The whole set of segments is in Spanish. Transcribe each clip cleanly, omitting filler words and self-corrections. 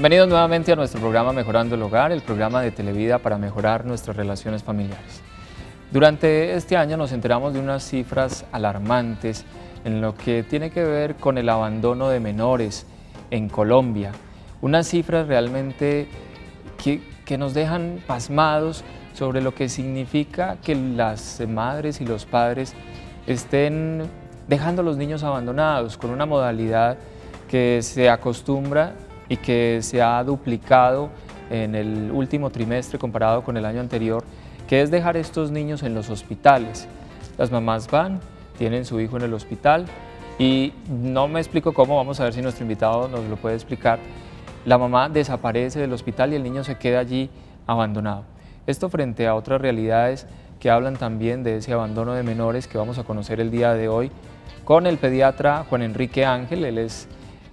Bienvenidos nuevamente a nuestro programa Mejorando el Hogar, el programa de Televida para mejorar nuestras relaciones familiares. Durante este año nos enteramos de unas cifras alarmantes en lo que tiene que ver con el abandono de menores en Colombia. Unas cifras realmente que nos dejan pasmados sobre lo que significa que las madres y los padres estén dejando a los niños abandonados con una modalidad que se acostumbra y que se ha duplicado en el último trimestre comparado con el año anterior, que es dejar estos niños en los hospitales. Las mamás van, tienen su hijo en el hospital y no me explico cómo, vamos a ver si nuestro invitado nos lo puede explicar. La mamá desaparece del hospital y el niño se queda allí abandonado. Esto frente a otras realidades que hablan también de ese abandono de menores que vamos a conocer el día de hoy con el pediatra Juan Enrique Ángel. Él es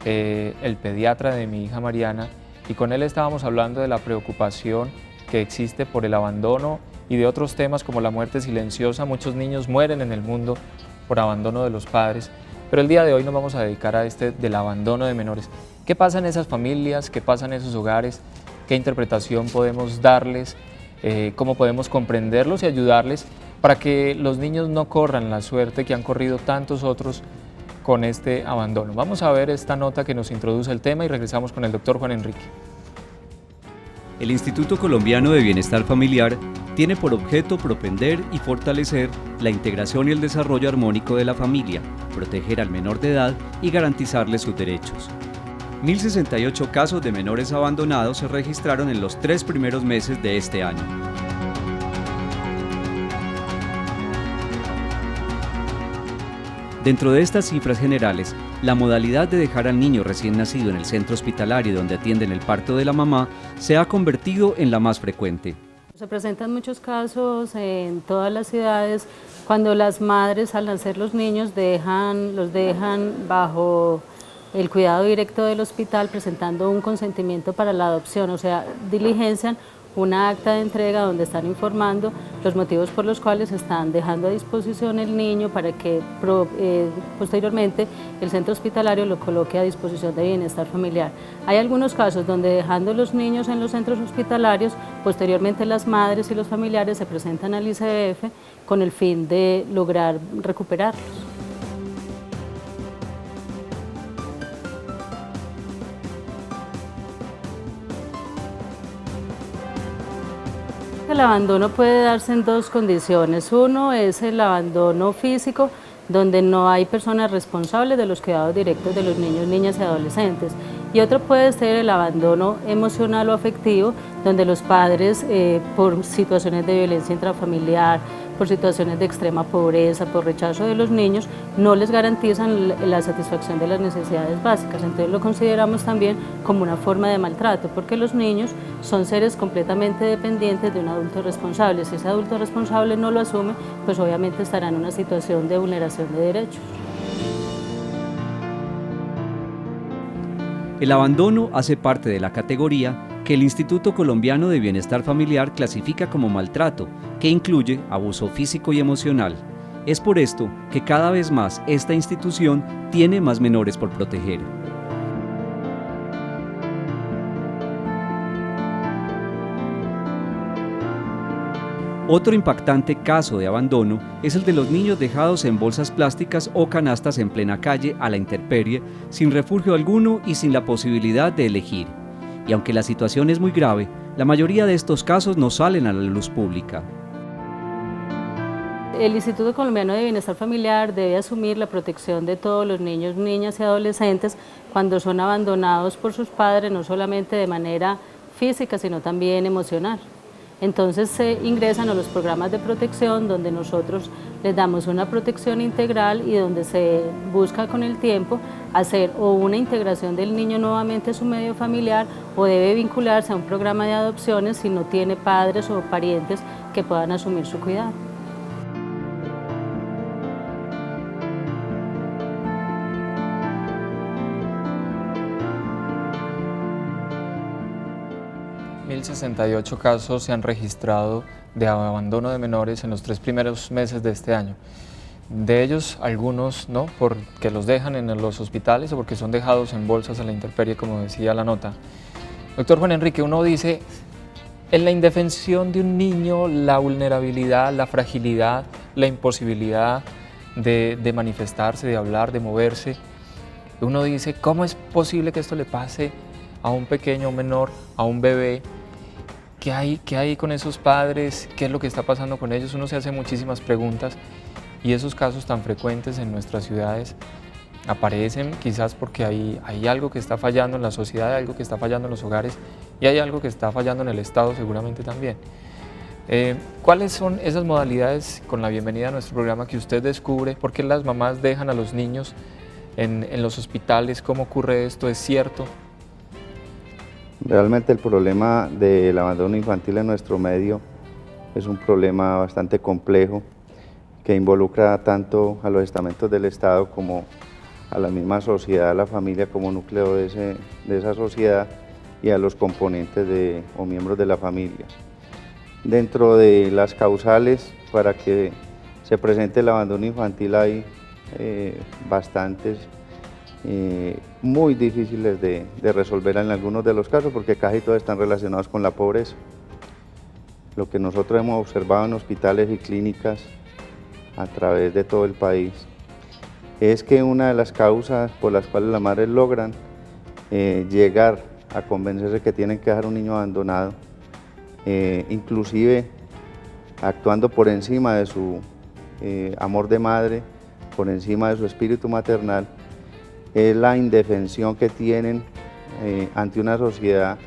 el pediatra de mi hija Mariana, y con él estábamos hablando de la preocupación que existe por el abandono y de otros temas como la muerte silenciosa. Muchos niños mueren en el mundo por abandono de los padres, pero el día de hoy nos vamos a dedicar a este del abandono de menores. ¿Qué pasa en esas familias? ¿Qué pasa en esos hogares? ¿Qué interpretación podemos darles? ¿Cómo podemos comprenderlos y ayudarles para que los niños no corran la suerte que han corrido tantos otros con este abandono? Vamos a ver esta nota que nos introduce el tema y regresamos con el doctor Juan Enrique. El Instituto Colombiano de Bienestar Familiar tiene por objeto propender y fortalecer la integración y el desarrollo armónico de la familia, proteger al menor de edad y garantizarle sus derechos. 1.068 casos de menores abandonados se registraron en los 3 primeros meses de este año. Dentro de estas cifras generales, la modalidad de dejar al niño recién nacido en el centro hospitalario donde atienden el parto de la mamá se ha convertido en la más frecuente. Se presentan muchos casos en todas las ciudades cuando las madres al nacer los niños los dejan bajo el cuidado directo del hospital presentando un consentimiento para la adopción, o sea, diligencian una acta de entrega donde están informando los motivos por los cuales están dejando a disposición el niño para que posteriormente el centro hospitalario lo coloque a disposición de bienestar familiar. Hay algunos casos donde dejando los niños en los centros hospitalarios, posteriormente las madres y los familiares se presentan al ICBF con el fin de lograr recuperarlos. El abandono puede darse en dos condiciones. Uno es el abandono físico, donde no hay personas responsables de los cuidados directos de los niños, niñas y adolescentes. Y otro puede ser el abandono emocional o afectivo, donde los padres, por situaciones de violencia intrafamiliar, por situaciones de extrema pobreza, por rechazo de los niños, no les garantizan la satisfacción de las necesidades básicas. Entonces lo consideramos también como una forma de maltrato, porque los niños son seres completamente dependientes de un adulto responsable. Si ese adulto responsable no lo asume, pues obviamente estará en una situación de vulneración de derechos. El abandono hace parte de la categoría que el Instituto Colombiano de Bienestar Familiar clasifica como maltrato, que incluye abuso físico y emocional. Es por esto que cada vez más esta institución tiene más menores por proteger. Otro impactante caso de abandono es el de los niños dejados en bolsas plásticas o canastas en plena calle a la intemperie, sin refugio alguno y sin la posibilidad de elegir. Y aunque la situación es muy grave, la mayoría de estos casos no salen a la luz pública. El Instituto Colombiano de Bienestar Familiar debe asumir la protección de todos los niños, niñas y adolescentes cuando son abandonados por sus padres, no solamente de manera física, sino también emocional. Entonces se ingresan a los programas de protección donde nosotros les damos una protección integral y donde se busca con el tiempo hacer o una integración del niño nuevamente a su medio familiar o debe vincularse a un programa de adopciones si no tiene padres o parientes que puedan asumir su cuidado. $1.068 casos se han registrado de abandono de menores en los 3 primeros meses de este año. De ellos, algunos no, porque los dejan en los hospitales o porque son dejados en bolsas a la intemperie, como decía la nota. Doctor Juan Enrique, uno dice, en la indefensión de un niño, la vulnerabilidad, la fragilidad, la imposibilidad de manifestarse, de hablar, de moverse, uno dice, ¿cómo es posible que esto le pase a un pequeño, a un menor, a un bebé? ¿Qué hay con esos padres? ¿Qué es lo que está pasando con ellos? Uno se hace muchísimas preguntas y esos casos tan frecuentes en nuestras ciudades aparecen quizás porque hay algo que está fallando en la sociedad, hay algo que está fallando en los hogares y hay algo que está fallando en el Estado seguramente también. ¿Cuáles son esas modalidades con la bienvenida a nuestro programa que usted descubre? ¿Por qué las mamás dejan a los niños en los hospitales? ¿Cómo ocurre esto? ¿Es cierto? Realmente el problema del abandono infantil en nuestro medio es un problema bastante complejo que involucra tanto a los estamentos del Estado como a la misma sociedad, a la familia como núcleo de esa sociedad y a los componentes o miembros de la familia. Dentro de las causales para que se presente el abandono infantil hay bastantes, muy difíciles de resolver en algunos de los casos porque casi todos están relacionados con la pobreza. Lo que nosotros hemos observado en hospitales y clínicas a través de todo el país es que una de las causas por las cuales las madres logran llegar a convencerse que tienen que dejar un niño abandonado, inclusive actuando por encima de su amor de madre, por encima de su espíritu maternal, es la indefensión que tienen ante una sociedad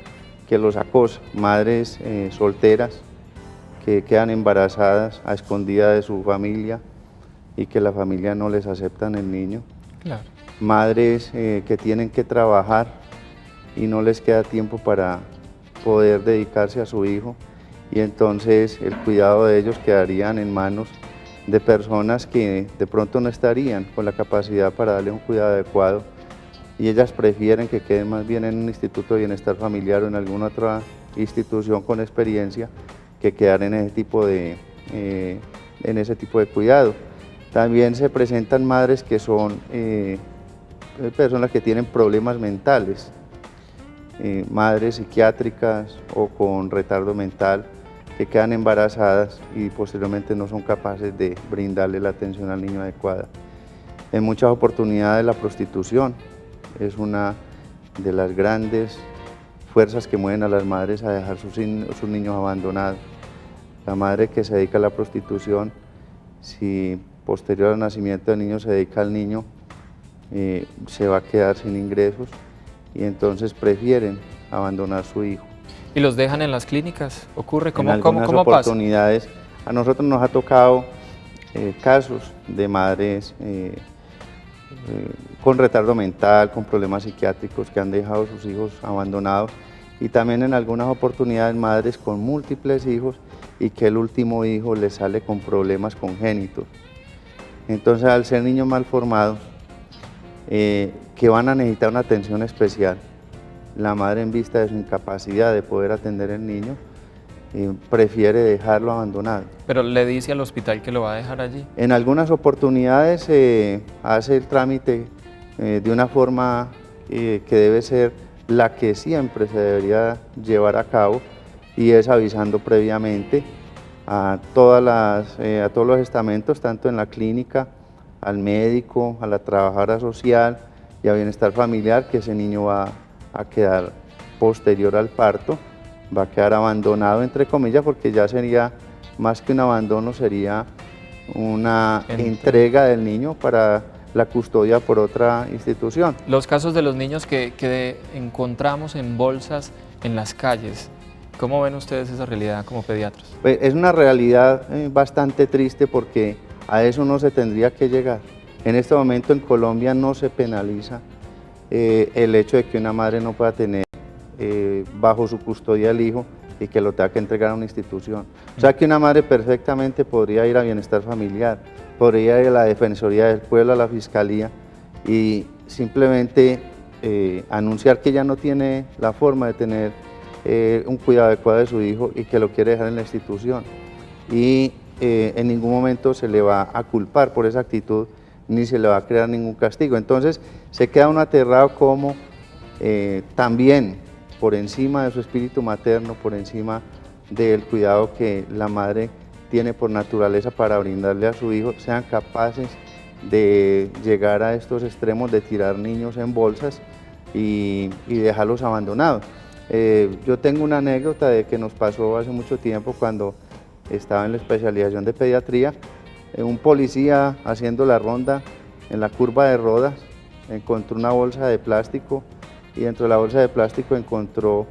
que los acosa, madres solteras que quedan embarazadas a escondidas de su familia y que la familia no les aceptan el niño. Claro. Madres que tienen que trabajar y no les queda tiempo para poder dedicarse a su hijo y entonces el cuidado de ellos quedarían en manos de personas que de pronto no estarían con la capacidad para darle un cuidado adecuado y ellas prefieren que queden más bien en un instituto de bienestar familiar o en alguna otra institución con experiencia que quedar en ese tipo de cuidado. También se presentan madres que son personas que tienen problemas mentales, madres psiquiátricas o con retardo mental que quedan embarazadas y posteriormente no son capaces de brindarle la atención al niño adecuada. En muchas oportunidades la prostitución es una de las grandes fuerzas que mueven a las madres a dejar sus niños abandonados. La madre que se dedica a la prostitución, si posterior al nacimiento del niño se dedica al niño, se va a quedar sin ingresos y entonces prefieren abandonar a su hijo. ¿Y los dejan en las clínicas? ¿Ocurre? ¿Cómo pasa? Oportunidades, a nosotros nos ha tocado casos de madres con retardo mental, con problemas psiquiátricos que han dejado a sus hijos abandonados y también en algunas oportunidades madres con múltiples hijos y que el último hijo les sale con problemas congénitos. Entonces al ser niños mal formados que van a necesitar una atención especial, la madre en vista de su incapacidad de poder atender al niño prefiere dejarlo abandonado. ¿Pero le dice al hospital que lo va a dejar allí? En algunas oportunidades hace el trámite de una forma que debe ser la que siempre se debería llevar a cabo y es avisando previamente a todos los estamentos, tanto en la clínica, al médico, a la trabajadora social y a bienestar familiar, que ese niño va a quedar posterior al parto, va a quedar abandonado entre comillas porque ya sería más que un abandono, sería una entrega del niño para la custodia por otra institución. Los casos de los niños que encontramos en bolsas en las calles, ¿cómo ven ustedes esa realidad como pediatras? Pues es una realidad bastante triste porque a eso no se tendría que llegar. En este momento en Colombia no se penaliza el hecho de que una madre no pueda tener bajo su custodia al hijo y que lo tenga que entregar a una institución. O sea que una madre perfectamente podría ir a bienestar familiar, podría ir a la Defensoría del Pueblo, a la Fiscalía y simplemente anunciar que ella no tiene la forma de tener un cuidado adecuado de su hijo y que lo quiere dejar en la institución. Y en ningún momento se le va a culpar por esa actitud ni se le va a crear ningún castigo. Entonces se queda uno aterrado como también por encima de su espíritu materno, por encima del cuidado que la madre tiene por naturaleza para brindarle a su hijo, sean capaces de llegar a estos extremos de tirar niños en bolsas y dejarlos abandonados. Yo tengo una anécdota de que nos pasó hace mucho tiempo cuando estaba en la especialización de pediatría. Un policía haciendo la ronda en la curva de Rodas encontró una bolsa de plástico y dentro de la bolsa de plástico encontró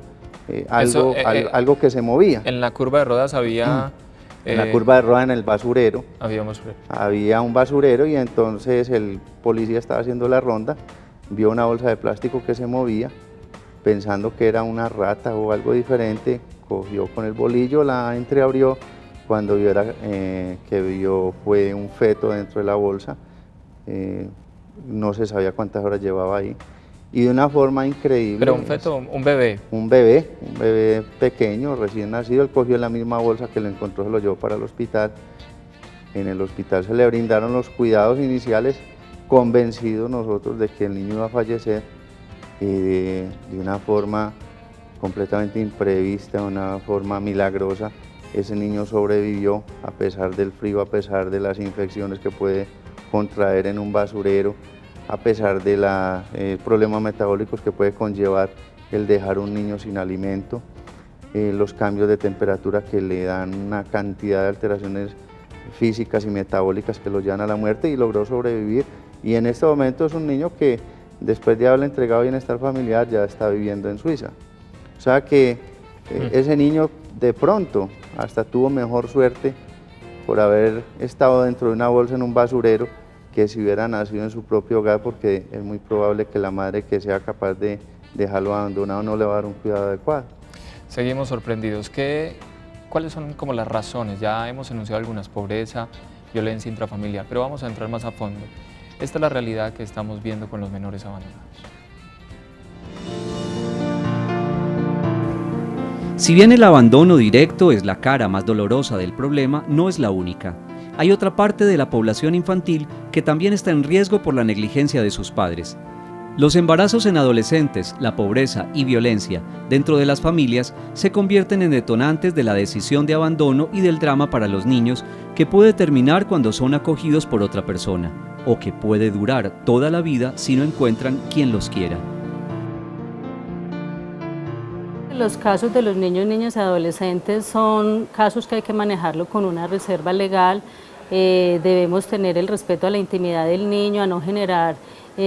algo que se movía. En la curva de Rodas había... En la curva de Rodas, en el basurero, había un basurero y entonces el policía estaba haciendo la ronda, vio una bolsa de plástico que se movía, pensando que era una rata o algo diferente, cogió con el bolillo, la entreabrió, cuando vio fue un feto dentro de la bolsa, no se sabía cuántas horas llevaba ahí, y de una forma increíble. ¿Pero un feto, un bebé? Un bebé pequeño, recién nacido, él cogió en la misma bolsa que lo encontró, se lo llevó para el hospital. En el hospital se le brindaron los cuidados iniciales, convencidos nosotros de que el niño iba a fallecer, y de una forma completamente imprevista, de una forma milagrosa, ese niño sobrevivió a pesar del frío, a pesar de las infecciones que puede contraer en un basurero, a pesar de los problemas metabólicos que puede conllevar el dejar un niño sin alimento, los cambios de temperatura que le dan una cantidad de alteraciones físicas y metabólicas que lo llevan a la muerte, y logró sobrevivir. Y en este momento es un niño que después de haberle entregado bienestar familiar ya está viviendo en Suiza. O sea que ese niño de pronto hasta tuvo mejor suerte por haber estado dentro de una bolsa en un basurero que si hubiera nacido en su propio hogar, porque es muy probable que la madre que sea capaz de dejarlo abandonado no le va a dar un cuidado adecuado. Seguimos sorprendidos. ¿Cuáles son como las razones? Ya hemos enunciado algunas: pobreza, violencia intrafamiliar, pero vamos a entrar más a fondo. Esta es la realidad que estamos viendo con los menores abandonados. Si bien el abandono directo es la cara más dolorosa del problema, no es la única. Hay otra parte de la población infantil que también está en riesgo por la negligencia de sus padres. Los embarazos en adolescentes, la pobreza y violencia dentro de las familias se convierten en detonantes de la decisión de abandono y del drama para los niños, que puede terminar cuando son acogidos por otra persona, o que puede durar toda la vida si no encuentran quien los quiera. Los casos de los niños, niñas y adolescentes son casos que hay que manejarlo con una reserva legal. Debemos tener el respeto a la intimidad del niño, a no generar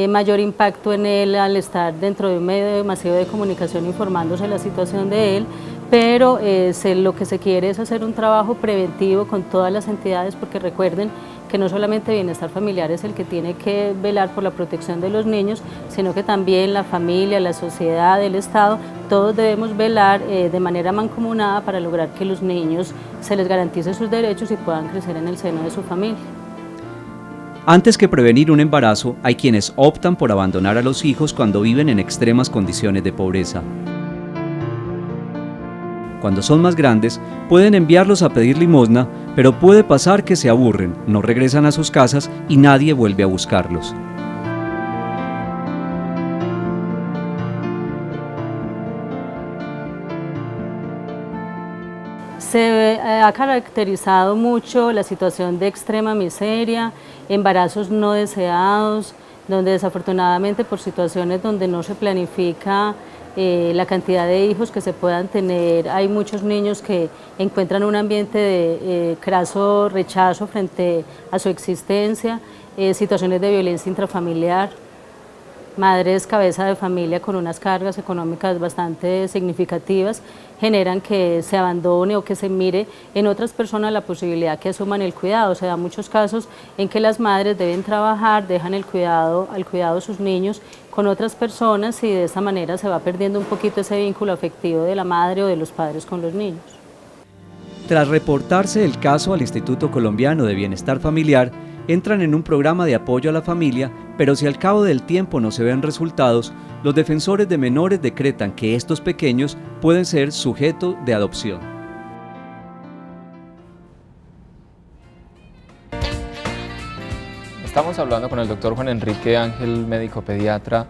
mayor impacto en él al estar dentro de un medio masivo de comunicación informándose de la situación de él, pero lo que se quiere es hacer un trabajo preventivo con todas las entidades, porque recuerden que no solamente Bienestar Familiar es el que tiene que velar por la protección de los niños, sino que también la familia, la sociedad, el Estado, todos debemos velar de manera mancomunada para lograr que los niños se les garantice sus derechos y puedan crecer en el seno de su familia. Antes que prevenir un embarazo, hay quienes optan por abandonar a los hijos cuando viven en extremas condiciones de pobreza. Cuando son más grandes, pueden enviarlos a pedir limosna, pero puede pasar que se aburren, no regresan a sus casas y nadie vuelve a buscarlos. Se ha caracterizado mucho la situación de extrema miseria, embarazos no deseados, donde desafortunadamente por situaciones donde no se planifica la cantidad de hijos que se puedan tener, hay muchos niños que encuentran un ambiente de craso rechazo frente a su existencia, situaciones de violencia intrafamiliar, madres cabeza de familia con unas cargas económicas bastante significativas, generan que se abandone o que se mire en otras personas la posibilidad que asuman el cuidado. Se dan muchos casos en que las madres deben trabajar, dejan al cuidado de sus niños con otras personas, y de esta manera se va perdiendo un poquito ese vínculo afectivo de la madre o de los padres con los niños. Tras reportarse el caso al Instituto Colombiano de Bienestar Familiar, entran en un programa de apoyo a la familia, pero si al cabo del tiempo no se ven resultados, los defensores de menores decretan que estos pequeños pueden ser sujeto de adopción. Estamos hablando con el doctor Juan Enrique Ángel, médico pediatra,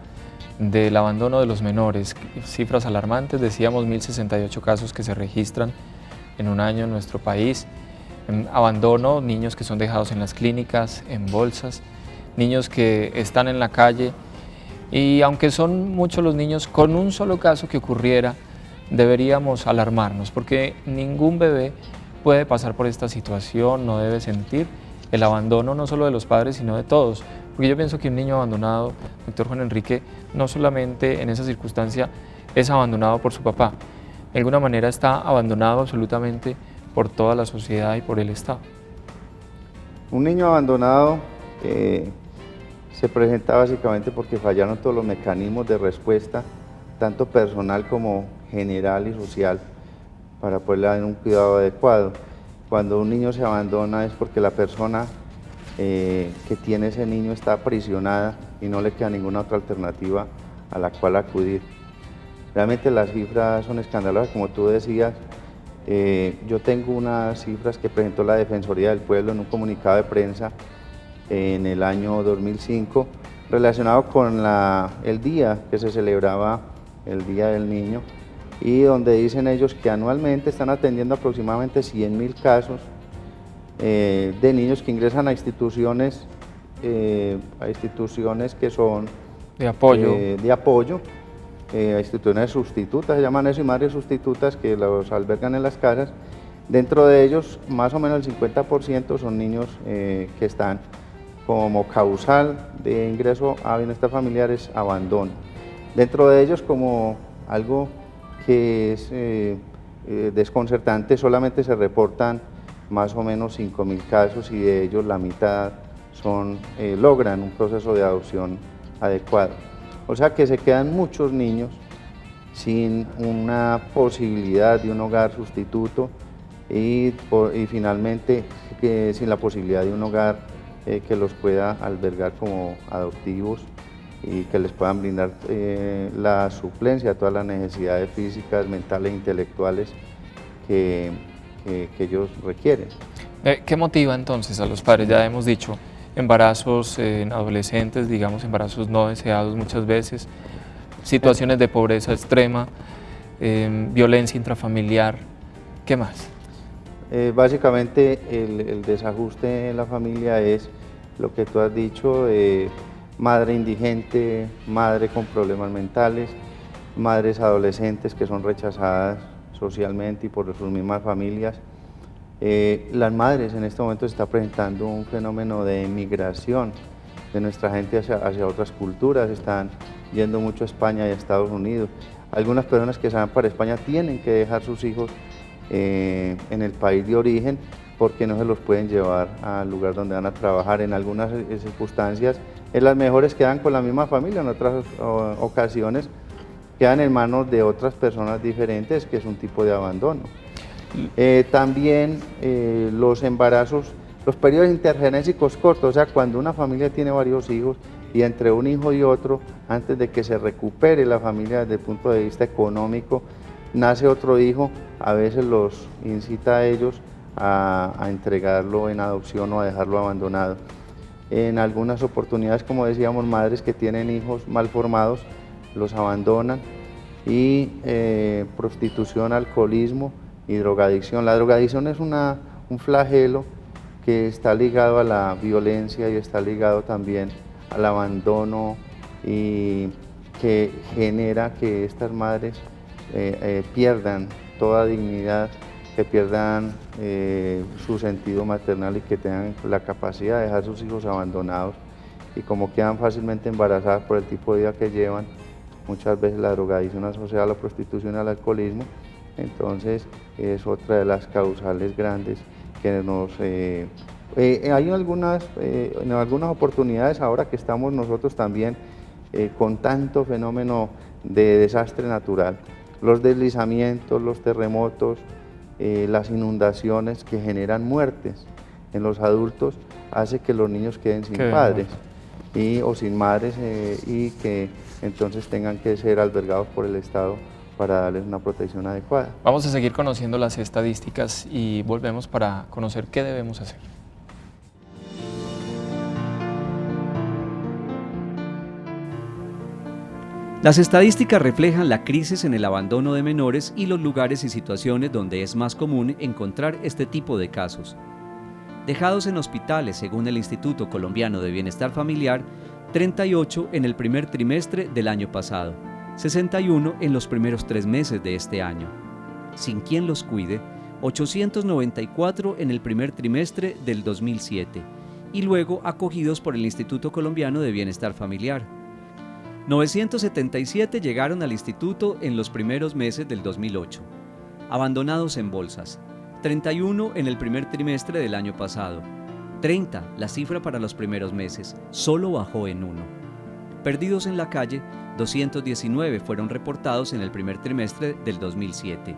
del abandono de los menores. Cifras alarmantes, decíamos 1068 casos que se registran en un año en nuestro país. Abandono, niños que son dejados en las clínicas, en bolsas, niños que están en la calle, y aunque son muchos los niños, con un solo caso que ocurriera deberíamos alarmarnos, porque ningún bebé puede pasar por esta situación, no debe sentir el abandono no solo de los padres, sino de todos. Porque yo pienso que un niño abandonado, doctor Juan Enrique, no solamente en esa circunstancia es abandonado por su papá, de alguna manera está abandonado absolutamente por toda la sociedad y por el Estado. Un niño abandonado se presenta básicamente porque fallaron todos los mecanismos de respuesta, tanto personal como general y social, para poderle dar un cuidado adecuado. Cuando un niño se abandona es porque la persona que tiene ese niño está aprisionada y no le queda ninguna otra alternativa a la cual acudir. Realmente las cifras son escandalosas, como tú decías. Yo tengo unas cifras que presentó la Defensoría del Pueblo en un comunicado de prensa en el año 2005 relacionado con el día que se celebraba, el Día del Niño, y donde dicen ellos que anualmente están atendiendo aproximadamente 100.000 casos de niños que ingresan a instituciones que son de apoyo, a instituciones sustitutas, se llaman eso, y madres sustitutas que los albergan en las casas. Dentro de ellos, más o menos el 50% son niños que están como causal de ingreso a bienestar familiar, es abandono. Dentro de ellos, como algo que es desconcertante, solamente se reportan más o menos 5.000 casos, y de ellos la mitad logran un proceso de adopción adecuado. O sea que se quedan muchos niños sin una posibilidad de un hogar sustituto y finalmente sin la posibilidad de un hogar que los pueda albergar como adoptivos y que les puedan brindar la suplencia a todas las necesidades físicas, mentales e intelectuales que ellos requieren. ¿Qué motiva entonces a los padres? Ya hemos dicho, embarazos en adolescentes, digamos embarazos no deseados muchas veces, situaciones de pobreza extrema, violencia intrafamiliar, ¿qué más? Básicamente el desajuste en la familia es lo que tú has dicho, madre indigente, madre con problemas mentales, madres adolescentes que son rechazadas socialmente y por sus mismas familias. Las madres, en este momento se está presentando un fenómeno de emigración de nuestra gente hacia otras culturas, están yendo mucho a España y a Estados Unidos. Algunas personas que se van para España tienen que dejar sus hijos en el país de origen porque no se los pueden llevar al lugar donde van a trabajar. En algunas circunstancias, en las mejores quedan con la misma familia, en otras ocasiones quedan en manos de otras personas diferentes, que es un tipo de abandono. También los embarazos, los periodos intergenésicos cortos, o sea, cuando una familia tiene varios hijos y entre un hijo y otro, antes de que se recupere la familia desde el punto de vista económico, nace otro hijo, a veces los incita a ellos a entregarlo en adopción o a dejarlo abandonado. En algunas oportunidades, como decíamos, madres que tienen hijos mal formados, los abandonan, y prostitución, alcoholismo y drogadicción. La drogadicción es un flagelo que está ligado a la violencia y está ligado también al abandono, y que genera que estas madres pierdan toda dignidad, que pierdan su sentido maternal y que tengan la capacidad de dejar sus hijos abandonados, y como quedan fácilmente embarazadas por el tipo de vida que llevan, muchas veces la drogadicción asociada a la prostitución y al alcoholismo, entonces es otra de las causales grandes que nos... hay en algunas oportunidades ahora que estamos nosotros también con tanto fenómeno de desastre natural, los deslizamientos, los terremotos, las inundaciones que generan muertes en los adultos, hace que los niños queden sin padres o sin madres, y que entonces tengan que ser albergados por el Estado para darles una protección adecuada. Vamos a seguir conociendo las estadísticas y volvemos para conocer qué debemos hacer. Las estadísticas reflejan la crisis en el abandono de menores y los lugares y situaciones donde es más común encontrar este tipo de casos. Dejados en hospitales, según el Instituto Colombiano de Bienestar Familiar, 38 en el primer trimestre del año pasado, 61 en los primeros 3 meses de este año. Sin quien los cuide, 894 en el primer trimestre del 2007 y luego acogidos por el Instituto Colombiano de Bienestar Familiar. 977 llegaron al instituto en los primeros meses del 2008, abandonados en bolsas, 31 en el primer trimestre del año pasado, 30 la cifra para los primeros meses, solo bajó en 1. Perdidos en la calle, 219 fueron reportados en el primer trimestre del 2007.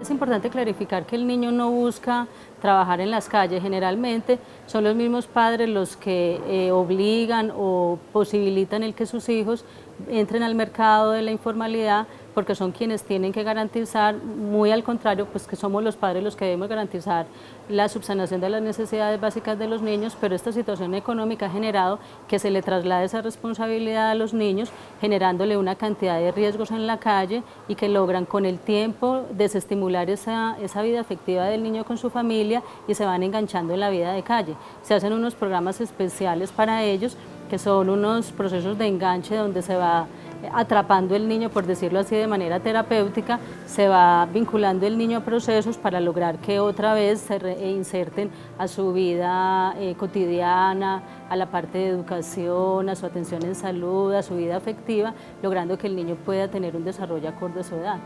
Es importante clarificar que el niño no busca trabajar en las calles, generalmente son los mismos padres los que obligan o posibilitan el que sus hijos entren al mercado de la informalidad, porque son quienes tienen que garantizar, muy al contrario, pues que somos los padres los que debemos garantizar la subsanación de las necesidades básicas de los niños, pero esta situación económica ha generado que se le traslade esa responsabilidad a los niños, generándole una cantidad de riesgos en la calle y que logran con el tiempo desestimular esa vida afectiva del niño con su familia y se van enganchando en la vida de calle. Se hacen unos programas especiales para ellos, que son unos procesos de enganche donde se va atrapando el niño, por decirlo así, de manera terapéutica, se va vinculando el niño a procesos para lograr que otra vez se inserten a su vida cotidiana, a la parte de educación, a su atención en salud, a su vida afectiva, logrando que el niño pueda tener un desarrollo acorde a su edad.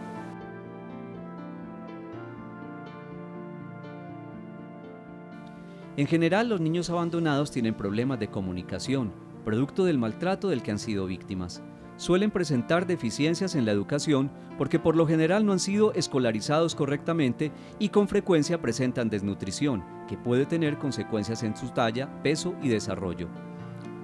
En general, los niños abandonados tienen problemas de comunicación, producto del maltrato del que han sido víctimas. Suelen presentar deficiencias en la educación porque por lo general no han sido escolarizados correctamente y con frecuencia presentan desnutrición, que puede tener consecuencias en su talla, peso y desarrollo.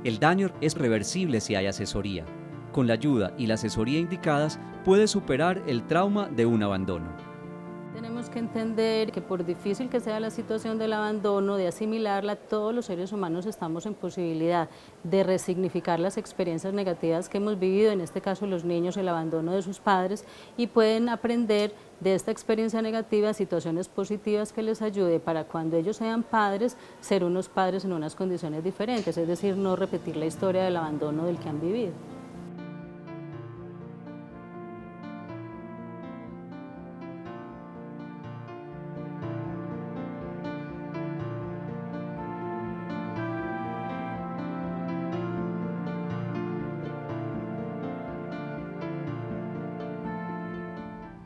El daño es reversible si hay asesoría. Con la ayuda y la asesoría indicadas puede superar el trauma de un abandono. Tenemos que entender que por difícil que sea la situación del abandono, de asimilarla, todos los seres humanos estamos en posibilidad de resignificar las experiencias negativas que hemos vivido, en este caso los niños, el abandono de sus padres, y pueden aprender de esta experiencia negativa situaciones positivas que les ayude para cuando ellos sean padres, ser unos padres en unas condiciones diferentes, es decir, no repetir la historia del abandono del que han vivido.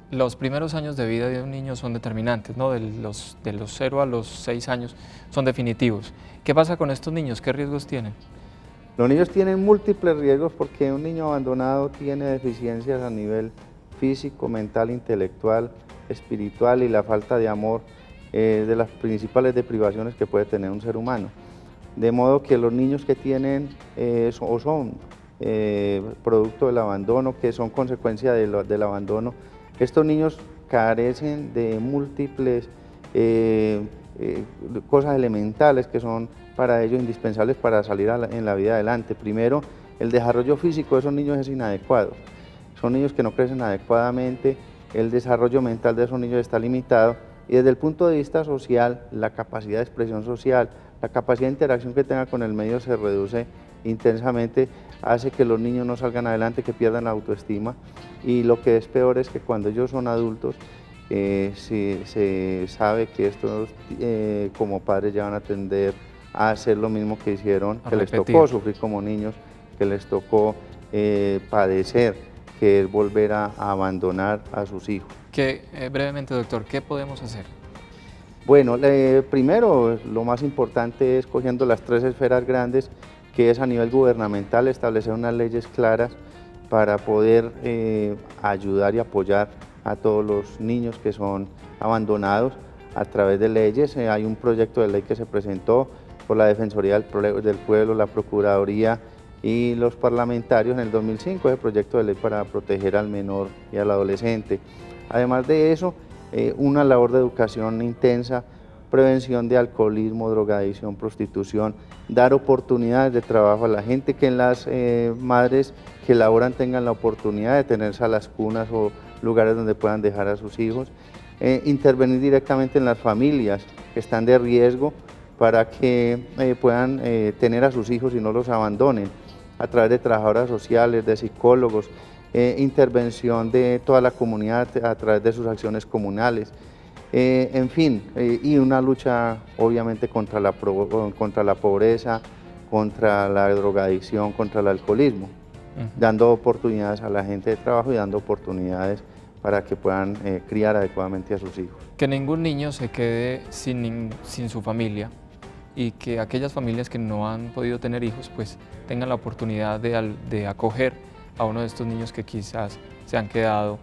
Los primeros años de vida de un niño son determinantes, ¿no? De los 0 a los 6 años son definitivos. ¿Qué pasa con estos niños? ¿Qué riesgos tienen? Los niños tienen múltiples riesgos porque un niño abandonado tiene deficiencias a nivel físico, mental, intelectual, espiritual, y la falta de amor de las principales deprivaciones que puede tener un ser humano. De modo que los niños que tienen o son producto del abandono, que son consecuencia del abandono, estos niños carecen de múltiples cosas elementales que son para ellos indispensables para salir en la vida adelante. Primero, el desarrollo físico de esos niños es inadecuado. Son niños que no crecen adecuadamente, el desarrollo mental de esos niños está limitado, y desde el punto de vista social, la capacidad de expresión social, la capacidad de interacción que tenga con el medio se reduce intensamente, hace que los niños no salgan adelante, que pierdan la autoestima, y lo que es peor es que cuando ellos son adultos se sabe que estos como padres ya van a tender a hacer lo mismo que hicieron, que les tocó sufrir como niños, que les tocó padecer, que es volver a abandonar a sus hijos. Brevemente, doctor, ¿qué podemos hacer? Bueno, primero lo más importante es, cogiendo las 3 esferas grandes, que es a nivel gubernamental, establecer unas leyes claras para poder ayudar y apoyar a todos los niños que son abandonados a través de leyes. Hay un proyecto de ley que se presentó por la Defensoría del Pueblo, la Procuraduría y los parlamentarios en el 2005, ese proyecto de ley para proteger al menor y al adolescente. Además de eso, una labor de educación intensa prevención de alcoholismo, drogadicción, prostitución, dar oportunidades de trabajo a la gente, que en las madres que laboran tengan la oportunidad de tener salas cunas o lugares donde puedan dejar a sus hijos, intervenir directamente en las familias que están de riesgo para que puedan tener a sus hijos y no los abandonen, a través de trabajadoras sociales, de psicólogos, intervención de toda la comunidad a través de sus acciones comunales, en fin, y una lucha obviamente contra la pobreza, contra la drogadicción, contra el alcoholismo, dando oportunidades a la gente de trabajo y dando oportunidades para que puedan criar adecuadamente a sus hijos. Que ningún niño se quede sin su familia y que aquellas familias que no han podido tener hijos pues tengan la oportunidad de acoger a uno de estos niños que quizás se han quedado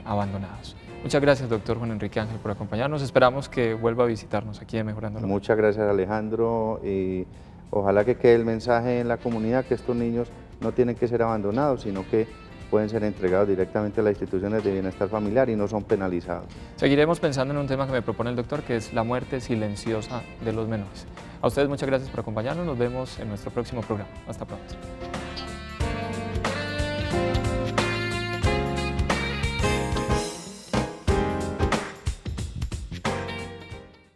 abandonados. Muchas gracias, doctor Juan Enrique Ángel, por acompañarnos. Esperamos que vuelva a visitarnos aquí en Mejorando el Hogar. Muchas gracias, Alejandro, y ojalá que quede el mensaje en la comunidad que estos niños no tienen que ser abandonados, sino que pueden ser entregados directamente a las instituciones de bienestar familiar y no son penalizados. Seguiremos pensando en un tema que me propone el doctor, que es la muerte silenciosa de los menores. A ustedes muchas gracias por acompañarnos. Nos vemos en nuestro próximo programa. Hasta pronto.